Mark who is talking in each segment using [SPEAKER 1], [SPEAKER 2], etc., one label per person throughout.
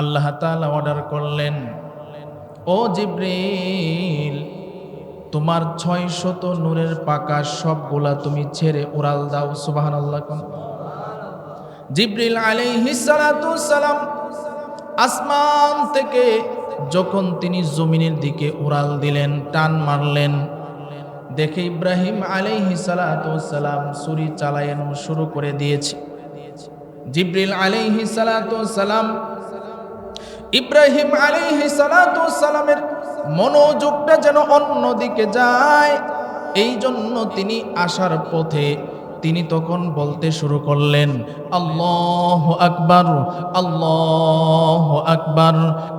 [SPEAKER 1] আল্লাহ তাআলা অর্ডার করলেন, ও জিবরিল, তোমার ৬০০ নূরের পাকা সবগুলা তুমি ছেড়ে উড়াল দাও। সুবহানাল্লাহ। জিবরিল আলাইহিস সালাতু সালাম আসমান থেকে যখন তিনি জমিনের দিকে উড়াল দিলেন, টান মারলেন, দেখে ইব্রাহিম আলাইহিস সালাতু সালাম ছুরি চালানো শুরু করে দিয়েছে। জিবরিল আলাইহিস সালাতু সালাম ইব্রাহিম আলাইহিস সালাতু সালামের মনোযোগটা যেন অন্যদিকে যায়, এই জন্য তিনি আসার পথে তিনি তখন বলতে শুরু করলেন, আল্লাহু আকবার, আল্লাহু আকবার।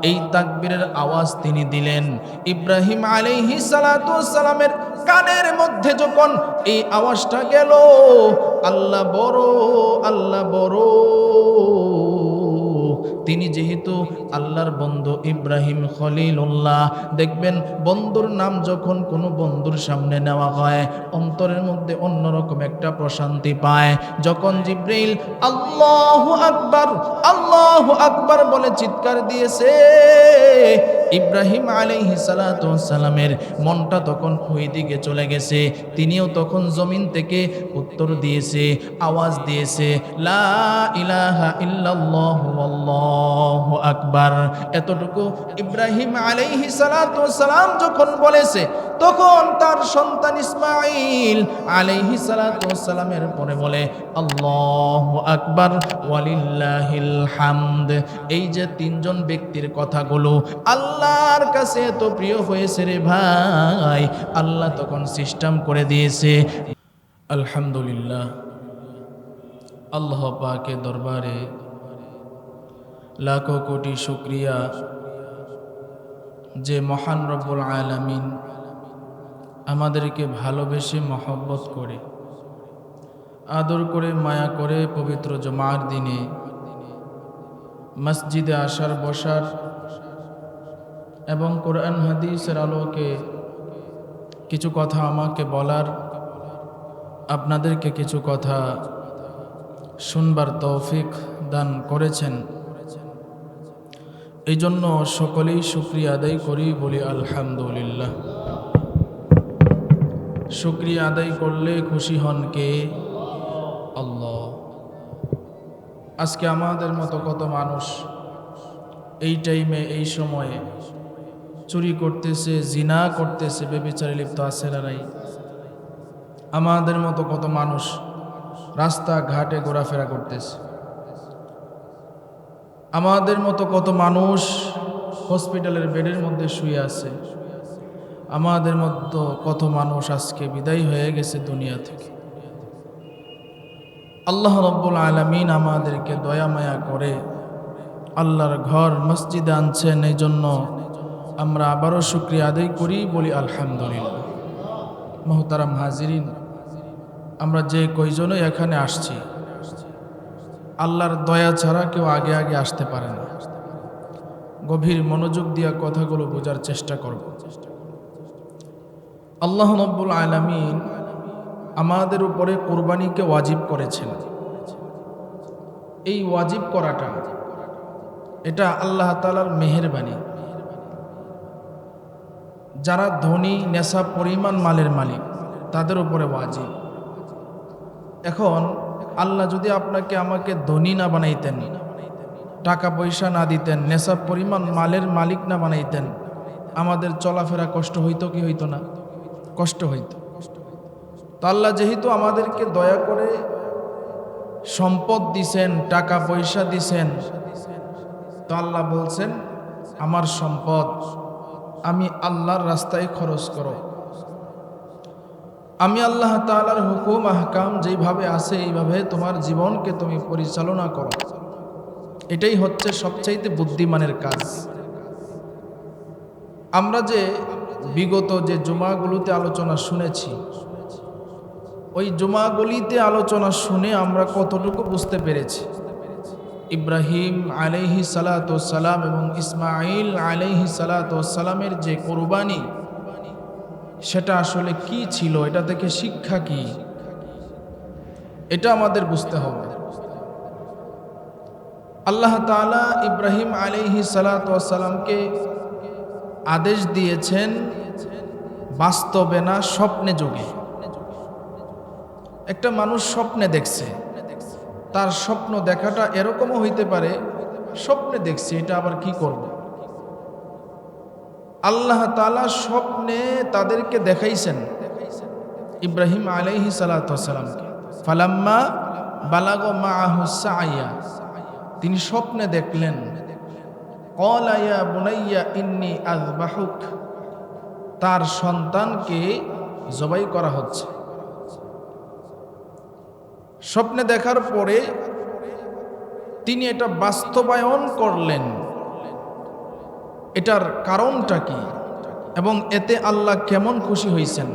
[SPEAKER 1] এই তাকবীরের আওয়াজ তিনি দিলেন। ইব্রাহিম আলাইহিস সালাতু সালামের কানের মধ্যে যখন এই আওয়াজটা গেল, আল্লাহ বড়, আল্লাহ বড়। তিনি যেহেতু আল্লাহর বন্ধু ইব্রাহিম খলিলুল্লাহ, দেখবেন বন্ধুর নাম যখন কোনো বন্ধুর সামনে নেওয়া হয় অন্তরের মধ্যে অন্যরকম একটা প্রশান্তি পায়। যখন জিবরিল আল্লাহু আকবার, আল্লাহু আকবার বলে চিৎকার দিয়েছে, ইব্রাহিম আলাইহিস সালাতু সালামের মনটা তখন ওই দিকে চলে গেছে। তিনিও তখন জমিন থেকে উত্তর দিয়েছে, আওয়াজ দিয়েছে, লা ইলাহা ইল্লাল্লাহু আল্লাহু আকবার। এতটুকু ইব্রাহিম আলাইহিস সালাতু সালাম যখন বলেছে, তখন তার সন্তান ইসমাঈল আলাইহিস সালাতু সালামের পরে বলে, আল্লাহু আকবার ওয়ালিল্লাহিল হামদ। এই যে তিনজন ব্যক্তির কথাগুলো আল্লাহর কাছে এত প্রিয় হয়েছে রে ভাই, আল্লাহ তখন সিস্টেম করে দিয়েছে। আলহামদুলিল্লাহ, আল্লাহ পাকের দরবারে লাখো কোটি শুকরিয়া যে মহান রব্বুল আলামিন আমাদেরকে ভালোবেসে মহব্বত করে, আদর করে, মায়া করে পবিত্র জুমার দিনে মসজিদে আসার, বসার এবং কোরআন হাদিসের আলোকে কিছু কথা আমাকে বলার, আপনাদেরকে কিছু কথা শুনবার তৌফিক দান করেছেন। এই জন্য সকলেই শুকরিয়া আদায় করি, বলি আলহামদুলিল্লাহ। শুকরিয়া আদায় করলে খুশি হন কে? আল্লাহ। আজকে আমাদের মতো কত মানুষ এই টাইমে, এই সময়ে চুরি করতেছে, জিনা করতেছে, ব্যভিচারে লিপ্ত আছে না নাই? আমাদের মতো কত মানুষ রাস্তা ঘাটে ঘোরাফেরা করতেছে। আমাদের মতো কত মানুষ হসপিটালের বেডের মধ্যে শুয়ে আছে। আমাদের মতো কত মানুষ আজকে বিদায় হয়ে গেছে দুনিয়া থেকে। আল্লাহ রাব্বুল আলামিন আমাদেরকে দয়া মায়া করে আল্লাহর ঘর মসজিদে আনছেন, এই জন্য আমরা আবারও শুকরিয়া আদায় করি, বলি আলহামদুলিল্লাহ। মুহতারাম হাজিরিন, আমরা যে কয়জনই এখানে আসছি, আল্লাহর দয়া ছাড়া কেউ আগে আগে আসতে পারে না। গভীর মনোযোগ দিয়া কথাগুলো বোঝার চেষ্টা করব। আল্লাহ রাব্বুল আলামিন আমাদের উপরে কুরবানিকে ওয়াজিব করেছেন। এই ওয়াজিব করাটা, এটা আল্লাহ তাআলার মেহেরবানি। যারা ধনী, নেশা পরিমাণ মালের মালিক, তাদের উপরে ওয়াজিব। এখন আল্লাহ যদি আপনাকে আমাকে ধনী না বানাইতেন, টাকা পয়সা না দিতেন, নেশা পরিমাণ মালের মালিক না বানাইতেন, আমাদের চলাফেরা কষ্ট হইতো কি হইতো না? কষ্ট হইতো। তো আল্লাহ যেহেতু আমাদেরকে দয়া করে সম্পদ দিছেন, টাকা পয়সা দিছেন, তো আল্লাহ বলছেন, আমার সম্পদ আমি আল্লাহর রাস্তায় খরচ করো। আমি আল্লাহ তাআলার হুকুম আহকাম যেইভাবে আছে এইভাবে তোমার জীবনকে তুমি পরিচালনা করো। এটাই হচ্ছে সবচাইতে বুদ্ধিমানের কাজ। আমরা যে বিগত যে জুমাগুলোতে আলোচনা শুনেছি, ওই জুমাগুলিতে আলোচনা শুনে আমরা কতটুকু বুঝতে পেরেছি ইব্রাহিম আলাইহিস সালাতু সালাম এবং ইসমাঈল আলাইহিস সালাতু সালামের যে কুরবানি, সেটা আসলে কি ছিল, এটা থেকে শিক্ষা কি, এটা আমাদের বুঝতে হবে। আল্লাহ তাআলা ইব্রাহিম আলাইহিস সালাতু ওয়াস সালামকে আদেশ দিয়েছেন বাস্তবে না, স্বপ্নে যুগে। একটা মানুষ স্বপ্নে দেখছে, তার স্বপ্ন দেখাটা এরকমও হইতে পারে, স্বপ্নে দেখছে, এটা আবার কি করব। আল্লাহ তাআলা স্বপ্নে তাদেরকে দেখাইছেন ইব্রাহিম আলাইহিস সালাতু ওয়াস সালামকে। ফালাম্মা বালাগা মাআহুস সা'য়া, তিনি স্বপ্নে দেখলেন, ক্বালা ইয়া বুনাইয়া ইন্নী আযবাহুক, তার সন্তানকে জবাই করা হচ্ছে। স্বপ্নে দেখার পরে তিনি এটা বাস্তবায়ন করলেন, এটার কারণটা কি এবং এতে আল্লাহ কেমন খুশি হয়েছেন।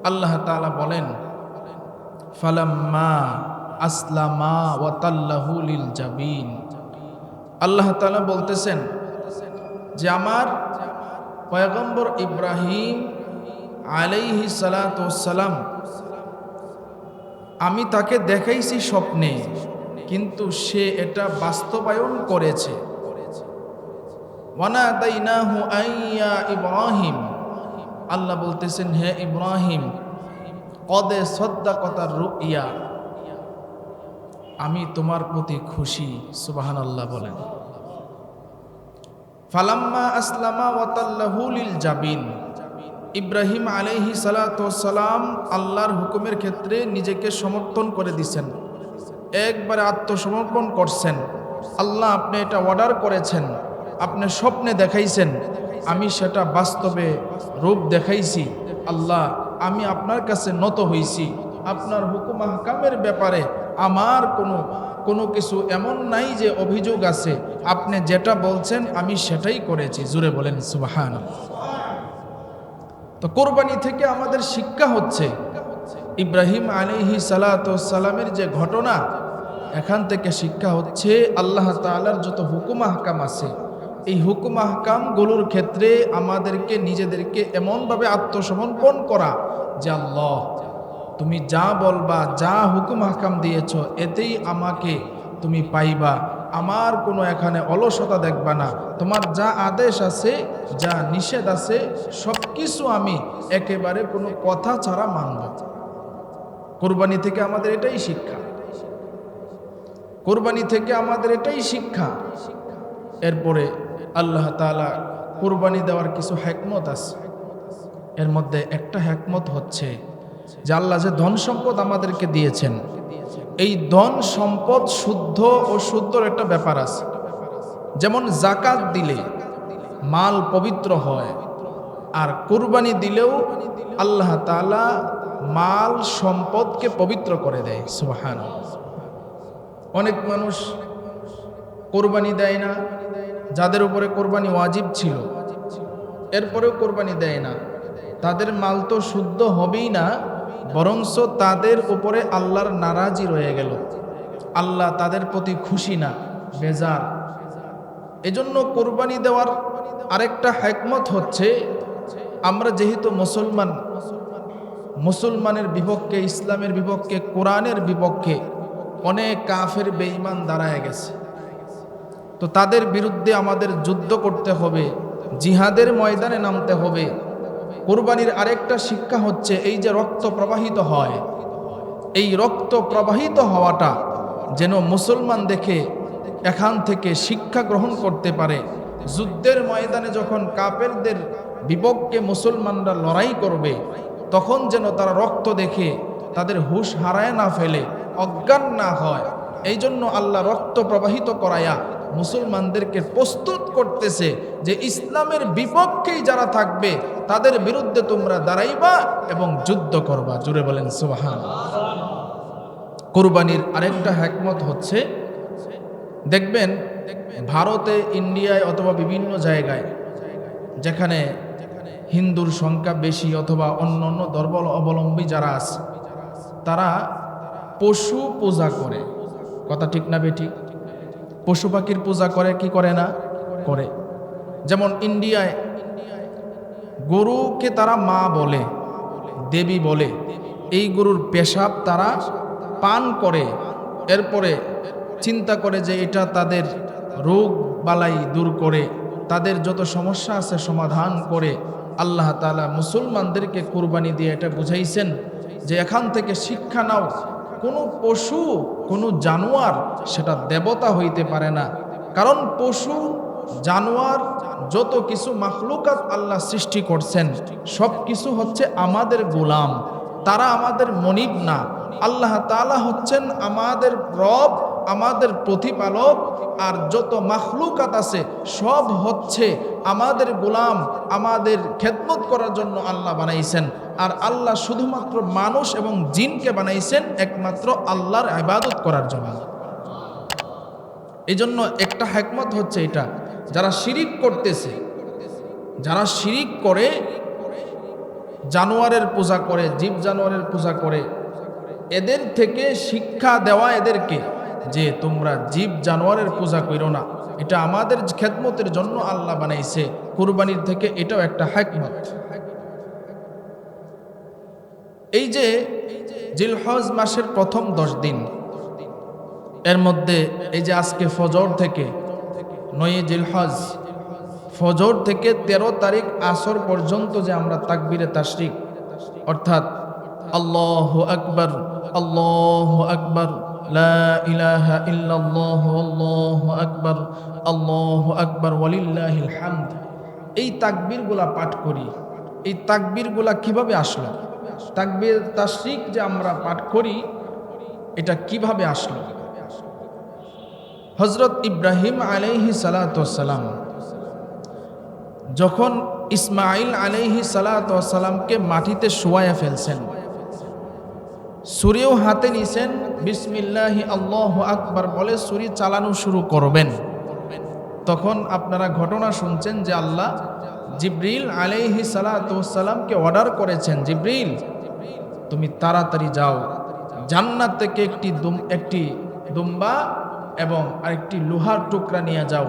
[SPEAKER 1] আল্লাহ তাআলা বলেন, ফালাম্মা আসলামা ওয়া তাল্লাহু লিল জাবিন, আল্লাহ তাআলা বলতেছেন যে আমার পয়গম্বর ইব্রাহিম আলাইহিস সালাতু ওয়াস সালাম, আমি তাকে দেখাইছি স্বপ্নে, কিন্তু সে এটা বাস্তবায়ন করেছে। ওয়ানাদাইনাহু আইয়া ইব্রাহিম, আল্লাহ বলতেছেন হে ইব্রাহিম, কদ সাদ্দাকাতার রুইয়া, আমি তোমার প্রতি খুশি। সুবহানাল্লাহ বলেন। ফালাম্মা আসলামা ওয়া তাল্লাহু লিল জাবিন, ইব্রাহিম আলাইহিস সালাতু ওয়াস সালাম আল্লাহর হুকুমের ক্ষেত্রে নিজেকে সমর্থন করে দিয়েছেন, একবারে আত্মসমর্পণ করছেন। আল্লাহ আপনি এটা অর্ডার করেছেন, আপনি স্বপ্নে দেখাইছেন, আমি সেটা বাস্তবে রূপ দেখাইছি। আল্লাহ আমি আপনার কাছে নত হইছি, আপনার হুকুম আহকামের ব্যাপারে আমার কোনো কিছু এমন নাই যে অভিযোগ আছে, আপনি যেটা বলছেন আমি সেটাই করেছি। জুড়ে বলেন সুবহানাল্লাহ। তো কোরবানি থেকে আমাদের শিক্ষা হচ্ছে ইব্রাহিম আলাইহিস সালাতু ওয়াস সালামের যে ঘটনা, এখান থেকে শিক্ষা হচ্ছে আল্লাহ তাআলার যত হুকুম আহকাম আছে, এই হুকুম আহকামগুলোর ক্ষেত্রে আমাদেরকে নিজেদেরকে এমনভাবে আত্মসমর্পণ করা যে আল্লাহ তুমি যা বলবা, যা হুকুম আহকাম দিয়েছ, এতেই আমাকে তুমি পাইবা, আমার কোনো এখানে অলসতা দেখবা না, তোমার যা আদেশ আছে, যা নিষেধ আছে, সব কিছু আমি একেবারে কোনো কথা ছাড়া মানব। কোরবানি থেকে আমাদের এটাই শিক্ষা, কোরবানি থেকে আমাদের এটাই শিক্ষা। এরপরে আল্লাহ তাআলা কোরবানি দেওয়ার কিছু হিকমত আছে, এর মধ্যে একটা হিকমত হচ্ছে যে আল্লাহ যে ধন সম্পদ আমাদেরকে দিয়েছেন, এই ধন সম্পদ শুদ্ধ ও শুদ্ধর একটা ব্যাপার আছে। যেমন জাকাত দিলে মাল পবিত্র হয়, আর কোরবানি দিলেও আল্লাহ তাআলা মাল সম্পদকে পবিত্র করে দেয়। সুবহানাল্লাহ। অনেক মানুষ কোরবানি দেয় না, যাদের উপরে কোরবানি ওয়াজিব ছিল, এরপরেও কোরবানি দেয় না, তাদের মাল তো শুদ্ধ হবেই না, বরঞ্চ তাদের উপরে আল্লাহর নারাজি রয়ে গেল, আল্লাহ তাদের প্রতি খুশি না, বেজার। এজন্য কোরবানি দেওয়ার আরেকটা হিকমত হচ্ছে, আমরা যেহেতু মুসলমানের বিপক্ষে, ইসলামের বিপক্ষে, কোরআনের বিপক্ষে অনেক কাফের বেঈমান দাঁড়ায় গেছে, তো তাদের বিরুদ্ধে আমাদের যুদ্ধ করতে হবে, জিহাদের ময়দানে নামতে হবে। কোরবানির আরেকটা শিক্ষা হচ্ছে এই যে রক্ত প্রবাহিত হয়, এই রক্ত প্রবাহিত হওয়াটা যেন মুসলমান দেখে এখান থেকে শিক্ষা গ্রহণ করতে পারে। যুদ্ধের ময়দানে যখন কাফেরদের বিপক্ষে মুসলমানরা লড়াই করবে, তখন যেন তারা রক্ত দেখে তাদের হুঁশ হারায় না ফেলে, অজ্ঞান না হয়। এই জন্য আল্লাহ রক্ত প্রবাহিত করায়া মুসলমানদেরকে প্রস্তুত করতেছে যে ইসলামের বিপক্ষেই যারা থাকবে তাদের বিরুদ্ধে তোমরা দাঁড়াইবা এবং যুদ্ধ করবা। জুড়ে বলেন সুবহানাল্লাহ। কুরবানির আরেকটা হিকমত হচ্ছে, দেখবেন ভারতে, ইন্ডিয়ায় অথবা বিভিন্ন জায়গায় যেখানে হিন্দুর সংখ্যা বেশি অথবা অন্য অন্য ধর্ম অবলম্বী যারা আছে, তারা পশু পূজা করে। কথা ঠিক না বেঠিক? পশু পাখির পূজা করে কি করে না? করে। যেমন ইন্ডিয়ায় গরুকে তারা মা বলে, দেবী বলে, এই গরুর পেশাব তারা পান করে, এরপরে চিন্তা করে যে এটা তাদের রোগ বালাই দূর করে, তাদের যত সমস্যা আছে সমাধান করে। আল্লাহ তাআলা মুসলমানদেরকে কুরবানি দিয়ে এটা বুঝাইছেন যে এখান থেকে শিক্ষা নাও, কোনো পশু, কোনো জানোয়ার সেটা দেবতা হইতে পারে না। কারণ পশু জানোয়ার যত কিছু মাখলুকাত আল্লাহ সৃষ্টি করছেন সব কিছু হচ্ছে আমাদের গোলাম, তারা আমাদের মনিব না। আল্লাহ তাআলা হচ্ছেন আমাদের রব, আমাদের প্রতিপালক। আর যত মাখলুকাত আছে সব হচ্ছে আমাদের গোলাম, আমাদের খেদমত করার জন্য আল্লাহ বানাইছেন। আর আল্লাহ শুধুমাত্র মানুষ এবং জিনকে বানাইছেন একমাত্র আল্লাহর ইবাদত করার জন্য। এই জন্য একটা হিকমত হচ্ছে এটা, যারা শিরিক করতেছে, যারা শিরিক করে, জানোয়ারের পূজা করে, জীব জানোয়ারের পূজা করে, এদের থেকে শিক্ষা দেওয়া এদেরকে যে তোমরা জীব জানোয়ারের পূজা করো না, এটা আমাদের খেদমতের জন্য আল্লাহ বানাইছে। কুরবানির থেকে এটাও একটা হিকমত। এই যে জিলহজ মাসের প্রথম 10 দিন, এর মধ্যে এই যে আজকে ফজর থেকে 9 জিলহজ, ফজর থেকে 13 তারিখ আসর পর্যন্ত যে আমরা তাকবীরে তাশরিক অর্থাৎ আল্লাহু আকবার, আল্লাহু আকবার, লা ইলাহা ইল্লাল্লাহ, আল্লাহু আকবার, আল্লাহু আকবার ওয়ালিল্লাহিল হামদ, এই তাকবীরগুলা পাঠ করি। এই তাকবীরগুলা কিভাবে আসলো? তাকবীর তাশরিক যে আমরা পাঠ করি এটা কিভাবে আসলো? হযরত ইব্রাহিম আলাইহিস সালাতু ওয়াস সালাম যখন ইসমাঈল আলাইহিস সালাতু ওয়াস সালামকে মাটিতে শোয়ায়া ফেলছেন, ছুরিও হাতে নিছেন, বিসমিল্লাহি আল্লাহু আকবার বলে ছুরি চালানো শুরু করবেন, তখন আপনারা ঘটনা শুনছেন যে আল্লাহ জিবরিল আলাইহিস সালাতু ওয়াস সালামকে অর্ডার করেছেন, জিবরিল তুমি তাড়াতাড়ি যাও, জান্নাত থেকে একটি দুম্বা এবং আরেকটি লোহার টুকরা নিয়ে যাও,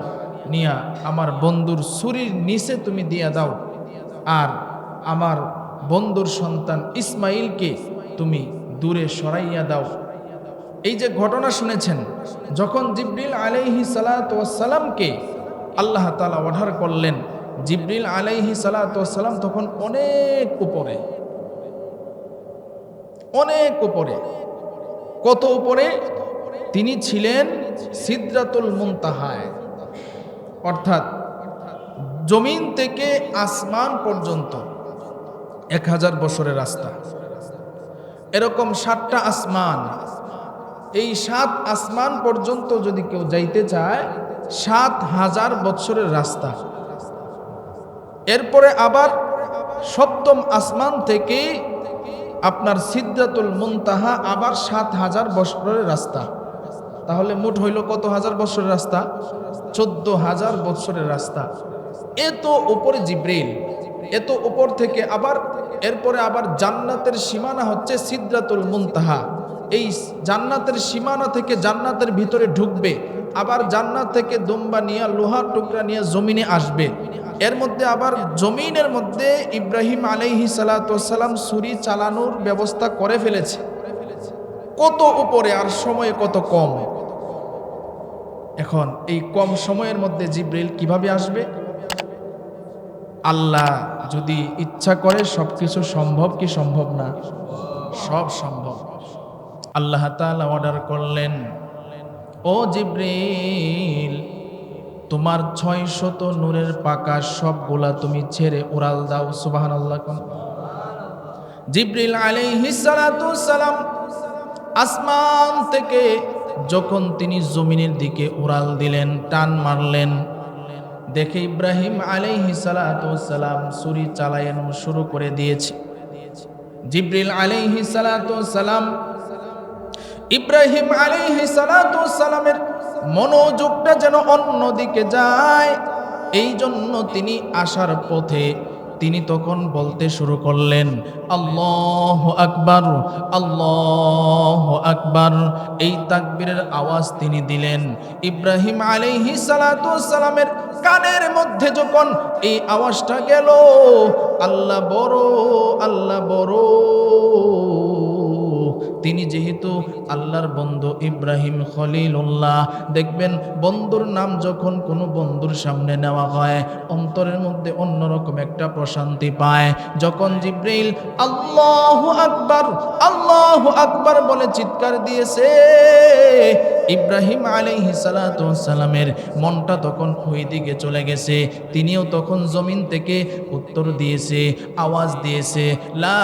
[SPEAKER 1] নিয়া আমার বন্ধুর ছুরির নিচে তুমি দিয়ে দাও, আর আমার বন্ধুর সন্তান ইসমাইলকে তুমি দূরে সরাইয়া দাও। এই যে ঘটনা শুনেছেন, যখন জিবরিল আলাইহিস সালাতু ওয়াস সালামকে আল্লাহ তাআলা অর্ডার করলেন, জিবরিল আলাইহিস সালাতু ওয়াস সালাম তখন অনেক উপরে, অনেক উপরে। কত উপরে? তিনি ছিলেন সিদরাতুল মুনতাহায়, অর্থাৎ জমিন থেকে আসমান পর্যন্ত 1000 বছরের রাস্তা। এরকম 7টা আসমান, এই 7 আসমান পর্যন্ত যদি কেউ যাইতে চায় 7000 বছরের রাস্তা। এরপরে আবার 7ম আসমান থেকে আপনার সিদরাতুল মুনতাহা আবার 7000 বছরের রাস্তা। তাহলে মোট হইল কত হাজার বছরের রাস্তা? 14000 বছরের রাস্তা। এত উপরে জিবরিল, এত উপর থেকে আবার এরপরে আবার জান্নাতের সীমানা হচ্ছে সিদরাতুল মুনতাহা। এই জান্নাতের সীমানা থেকে জান্নাতের ভিতরে ঢুকবে, আবার জান্নাত থেকে দুম্বা নিয়ে লোহার টুকরা নিয়ে জমিনে আসবে। এর মধ্যে আবার জমিনের মধ্যে ইব্রাহিম আলাইহিস সালাতু ওয়াস সালাম ছুরি চালানোর ব্যবস্থা করে ফেলেছে। কত উপরে আর সময় কত কম। এখন এই কম সময়ের মধ্যে জিবরিল কিভাবে আসবে? আল্লাহ যদি ইচ্ছা করে সবকিছু সম্ভব কি সম্ভব না? সব সম্ভব। আল্লাহ তাআলা অর্ডার করলেন, ও জিবরিল তোমার 600 নূরের পাকা সবগুলা তুমি ছেড়ে উড়াল দাও। সুবহানাল্লাহ। জিবরিল আলাইহিস সালাতু ওয়াস সালাম আসমান থেকে যখন তিনি জমিনের দিকে উড়াল দিলেন, টান মারলেন, দেখে ইব্রাহিম আলাইহিস সালাতু ওয়াস সালাম ছুরি চালানো শুরু করে দিয়েছে। জিবরিল আলাইহিস সালাতু ওয়াস সালাম ইব্রাহিম আলাইহিস সালাতু ওয়াস সালামের মনোযোগটা যেন অন্যদিকে যায়, এই জন্য তিনি আসার পথে তিনি তখন বলতে শুরু করলেন, আল্লাহু আকবার, আল্লাহু আকবার। এই তাকবীরের আওয়াজ তিনি দিলেন। ইব্রাহিম আলাইহিস সালাতু ওয়াস সালামের কানের মধ্যে যখন এই আওয়াজটা গেল, আল্লাহ বড়, আল্লাহ বড়, তিনি যেহেতু আল্লাহর বন্ধু ইব্রাহিম খলিলুল্লাহ, দেখবেন বন্ধুর নাম যখন কোনো বন্ধুর সামনে নেওয়া হয় অন্তরের মধ্যে অন্যরকম একটা প্রশান্তি পায়। যখন জিব্রাইল আল্লাহু আকবার আল্লাহু আকবার বলে চিৎকার দিয়েছে, ইব্রাহিম আলাইহিস সালাতু ওয়াস সালামের মনটা তখন ওই দিকে চলে গেছে। তিনিও তখন জমিন থেকে উত্তর দিয়েছে, আওয়াজ দিয়েছে, লা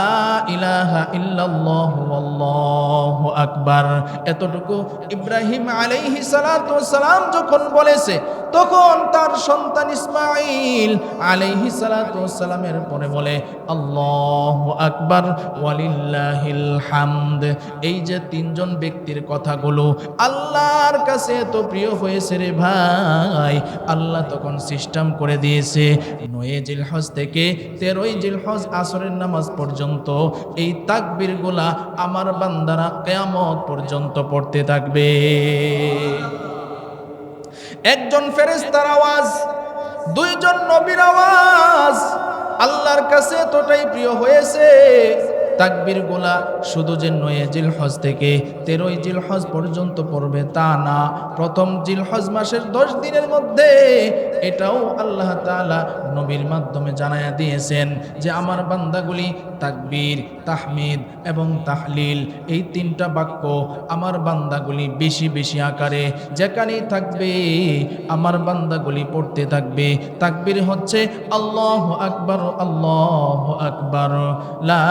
[SPEAKER 1] ইলাহা ইল্লাল্লাহু আল্লাহু আকবার। এতটুকু ইব্রাহিম আলাইহিস সালাতু ওয়াস সালাম যখন বলেছে, তখন তার সন্তান ইসমাঈল আলাইহিস সালাতু ওয়াস সালামের পরে বলে আল্লাহু আকবার ওয়ালিল্লাহিল হামদ। এই যে তিনজন ব্যক্তির কথাগুলো আল্লাহর কাছে এত প্রিয় হয়েছে রে ভাই, আল্লাহ তখন সিস্টেম করে দিয়েছে 9 জিলহজ থেকে 13 জিলহজ আসরের নামাজ পর্যন্ত এই তাকবীরগুলা আমার বান্দারা কিয়ামত পর্যন্ত পড়তে থাকবে। একজন ফেরেশতার আওয়াজ, দুইজন নবীর আওয়াজ আল্লাহর কাছে এতটাই প্রিয় হয়েছে, তাকবীরগুলা শুধু যে 9 জিলহজ থেকে 13 জিলহজ পর্যন্ত পড়বে তা না, প্রথম জিলহজ মাসের 10 দিনের মধ্যে এটাও আল্লাহ তাআলা নবীর মাধ্যমে জানায়া দিয়েছেন যে আমার বান্দাগুলি তাকবীর, তাহমিদ এবং তাহলিল এই তিনটা বাক্য আমার বান্দাগুলি বেশি বেশি আকারে যেখানেই থাকবে আমার বান্দাগুলি পড়তে থাকবে। তাকবীর হচ্ছে আল্লাহু আকবার আল্লাহু আকবার, লা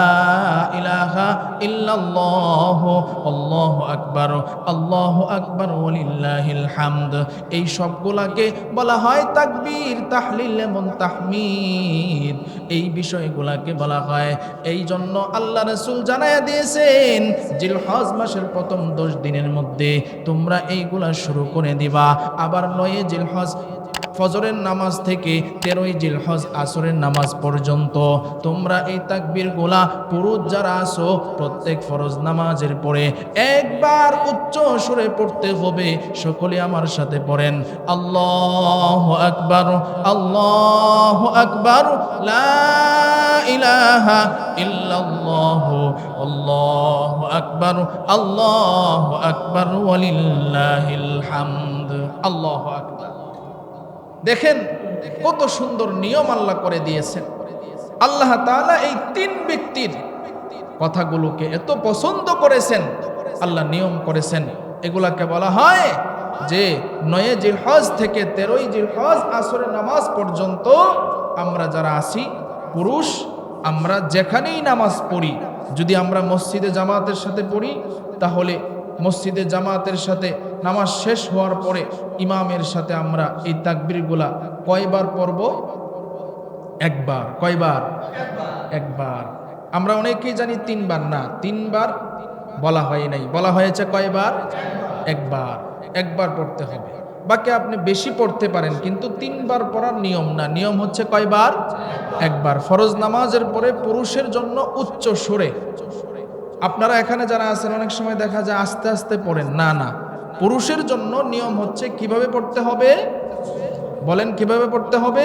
[SPEAKER 1] ইলাহা ইল্লাল্লাহু আল্লাহু আকবার আল্লাহু আকবার ওয়ালিল্লাহিল হামদ। এই সবগুলাকে বলা হয় তাকবীর, তাহলিল এবং তাহমিদ। এই বিষয়গুলাকে বলা হয়। এই জন্য আল্লাহ রাসূল জানায়া দিয়েছেন জিলহজ মাসের প্রথম 10 দিনের মধ্যে তোমরা এইগুলা শুরু করে দিবা। আবার 9 জিলহজ ফজরের নামাজ থেকে 13 জিলহজ আসরের নামাজ পর্যন্ত তোমরা এই তাকবীরগুলা পুরুষ যারা আসো প্রত্যেক ফরজ নামাজের পরে একবার উচ্চ সুরে পড়তে হবে। সকলে আমার সাথে পড়েন আল্লাহু আকবার আল্লাহু আকবার, লা ইলাহা ইল্লাল্লাহু আল্লাহু আকবার আল্লাহু আকবার ওয়ালিল্লাহিল হামদ। আল্লাহু আকবার। দেখেন কত সুন্দর নিয়ম আল্লাহ করে দিয়েছেন। আল্লাহ তাআলা এই তিন ব্যক্তির কথাগুলোকে এত পছন্দ করেছেন, আল্লাহ নিয়ম করেছেন। এগুলাকে বলা হয় যে 9 জিলহজ থেকে 13 জিলহজ আসরের নামাজ পর্যন্ত আমরা যারা আছি পুরুষ, আমরা যেখানেই নামাজ পড়ি, যদি আমরা মসজিদে জামাতের সাথে পড়ি তাহলে মসজিদে জামাতের সাথে নামাজ শেষ হওয়ার পরে ইমামের সাথে আমরা এই তাকবীরগুলা কয়বার পড়ব? একবার। কয়বার? একবার। আমরা অনেকেই জানি 3 বার, না 3 বার বলা হয় নাই, বলা হয়েছে কয়বার? একবার। একবার পড়তে হবে। বাকি আপনি বেশি পড়তে পারেন কিন্তু 3 বার পড়ার নিয়ম না, নিয়ম হচ্ছে কয়বার? একবার। ফরজ নামাজের পরে পুরুষের জন্য উচ্চ সুরে, আপনারা এখানে যারা আছেন অনেক সময় দেখা যায় আস্তে আস্তে পড়েন, না না, পুরুষের জন্য নিয়ম হচ্ছে কিভাবে পড়তে হবে? বলেন কিভাবে পড়তে হবে?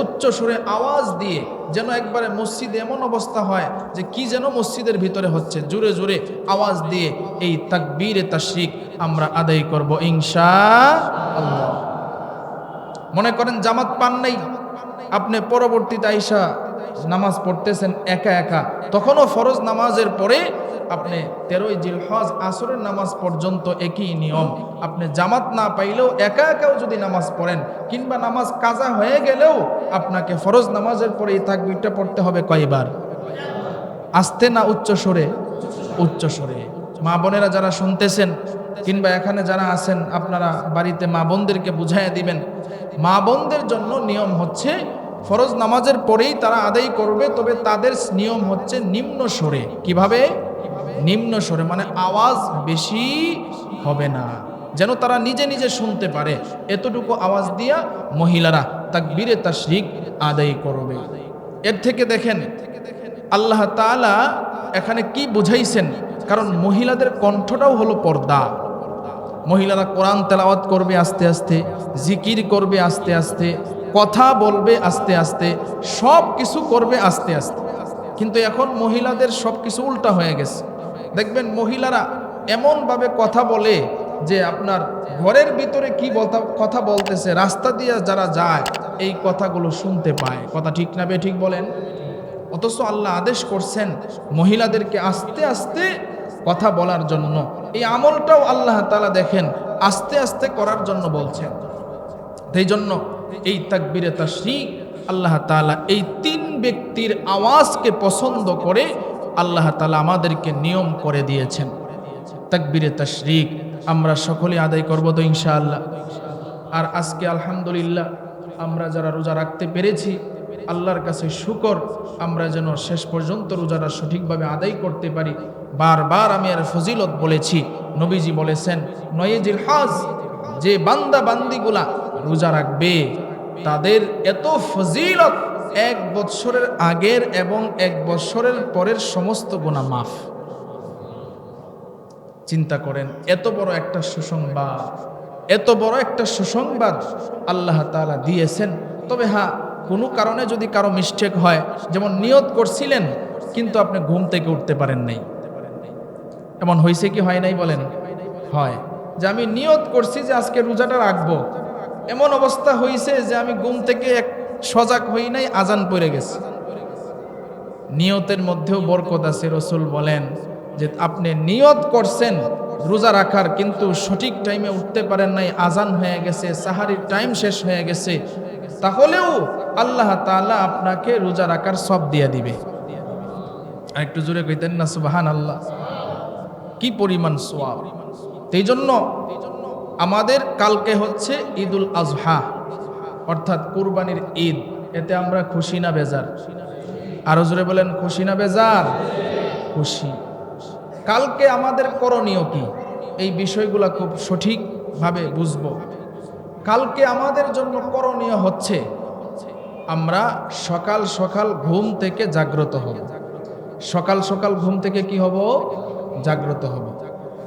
[SPEAKER 1] উচ্চ সুরে আওয়াজ দিয়ে, যেন একবারে মসজিদে এমন অবস্থা হয় যে কি যেন মসজিদের ভিতরে হচ্ছে, জোরে জোরে আওয়াজ দিয়ে এই তাকবীরে তাশরিক আমরা আদায় করব ইনশাআল্লাহ। মনে করেন জামাত পান নাই, আপনি পরবর্তীতে আইসা নামাজ পড়তেছেন একা একা, তখনও ফরজ নামাজের পরে আপনি 13 জিলহজ আসরের নামাজ পর্যন্ত একই নিয়ম। আপনি জামাত না পাইলেও একা একাও যদি নামাজ পড়েন কিংবা নামাজ কাজা হয়ে গেলেও আপনাকে ফরজ নামাজের পরে এই তাকবীরটা পড়তে হবে কয়বার? আস্তে না উচ্চ সুরে? উচ্চ সুরে। মা বোনেরা যারা শুনতেছেন কিংবা এখানে যারা আছেন আপনারা বাড়িতে মা বোনদেরকে বুঝাইয়া দিবেন, মা বোনদের জন্য নিয়ম হচ্ছে ফরজ নামাজের পরেই তারা আদায় করবে, তবে তাদের নিয়ম হচ্ছে নিম্ন সুরে। কিভাবে? নিম্ন সুরে, মানে আওয়াজ বেশি হবে না, যেন তারা নিজে নিজে শুনতে পারে, এতটুকু আওয়াজ দিয়া মহিলারা তাকবীরে তাশরিক আদায় করবে। এর থেকে দেখেন আল্লাহ তাআলা এখানে কি বুঝাইছেন, কারণ মহিলাদের কণ্ঠটাও হলো পর্দা। মহিলারা কোরআন তেলাওয়াত করবে আস্তে আস্তে, জিকির করবে আস্তে আস্তে, কথা বলবে আস্তে আস্তে, সব কিছু করবে আস্তে আস্তে। কিন্তু এখন মহিলাদের সব কিছু উল্টা হয়ে গেছে। দেখবেন মহিলারা এমনভাবে কথা বলে যে আপনার ঘরের ভিতরে কি কথা বলতেছে, রাস্তা দিয়ে যারা যায় এই কথাগুলো শুনতে পায়। কথা ঠিক না ঠিক বলেন? অথচ আল্লাহ আদেশ করছেন মহিলাদেরকে আস্তে আস্তে কথা বলার জন্য। এই আমলটাও আল্লাহ তাআলা দেখেন আস্তে আস্তে করার জন্য বলছেন। এই জন্য এই তাকবীরে তাশরিক আল্লাহ তাআলা এই 3 ব্যক্তির আওয়াজকে পছন্দ করে আল্লাহ তাআলা আমাদেরকে নিয়ম করে দিয়েছেন। তাকবীরে তাশরিক আমরা সকলে আদায় করব তো ইনশাআল্লাহ। আর আজকে আলহামদুলিল্লাহ আমরা যারা রোজা রাখতে পেরেছি আল্লাহর কাছে শুকর, আমরা যেন শেষ পর্যন্ত রোজাটা সঠিকভাবে আদায় করতে পারি। বারবার আমি আর ফজিলত বলেছি, নবীজি বলেছেন 9 জিলহজ যে বান্দা বান্দিগুলা রোজা রাখবে তাদের এত ফজিলত 1 বছরের আগের এবং 1 বছরের পরের সমস্ত গুনাহ মাফ। চিন্তা করেন, এত বড় একটা সুসংবাদ, এত বড় একটা সুসংবাদ আল্লাহ তাআলা দিয়েছেন। তবে হ্যাঁ, কোনো কারণে যদি কারো মিস্টেক হয়, যেমন নিয়ত করছিলেন কিন্তু আপনি ঘুম থেকে উঠতে পারেন নাই, এমন হয়েছে কি হয় নাই বলেন? হয়। যে আমি নিয়ত করছি যে আজকে রোজাটা রাখবো, এমন অবস্থা হয়েছে যে আমি ঘুম থেকে সজাগ হই নাই, আজান পড়ে গেছে। নিয়তের মধ্যেও বরকত আছে। রাসূল বলেন যে আপনি নিয়ত করছেন রোজা রাখার, কিন্তু সঠিক টাইমে উঠতে পারেন নাই, আজান হয়ে গেছে, সাহারির টাইম শেষ হয়ে গেছে, তাহলেও আল্লাহ তাআলা আপনাকে রোজা রাখার সব দিয়ে দিবে। আর একটু জোরে কইতেন না সুবহানাল্লাহ? কি পরিমাণ সওয়াব! এই জন্য আমাদের কালকে হচ্ছে ঈদুল আজহা, অর্থাৎ কুরবানির ঈদ। এতে আমরা খুশি না বেজার? আরো জোরে বলেন, খুশি না বেজার? খুশি। কালকে আমাদের করণীয় কি, এই বিষয়গুলো খুব সঠিকভাবে বুঝব। কালকে আমাদের জন্য করণীয় হচ্ছে আমরা সকাল সকাল ঘুম থেকে জাগ্রত হব। সকাল সকাল ঘুম থেকে কি হব? জাগ্রত হব।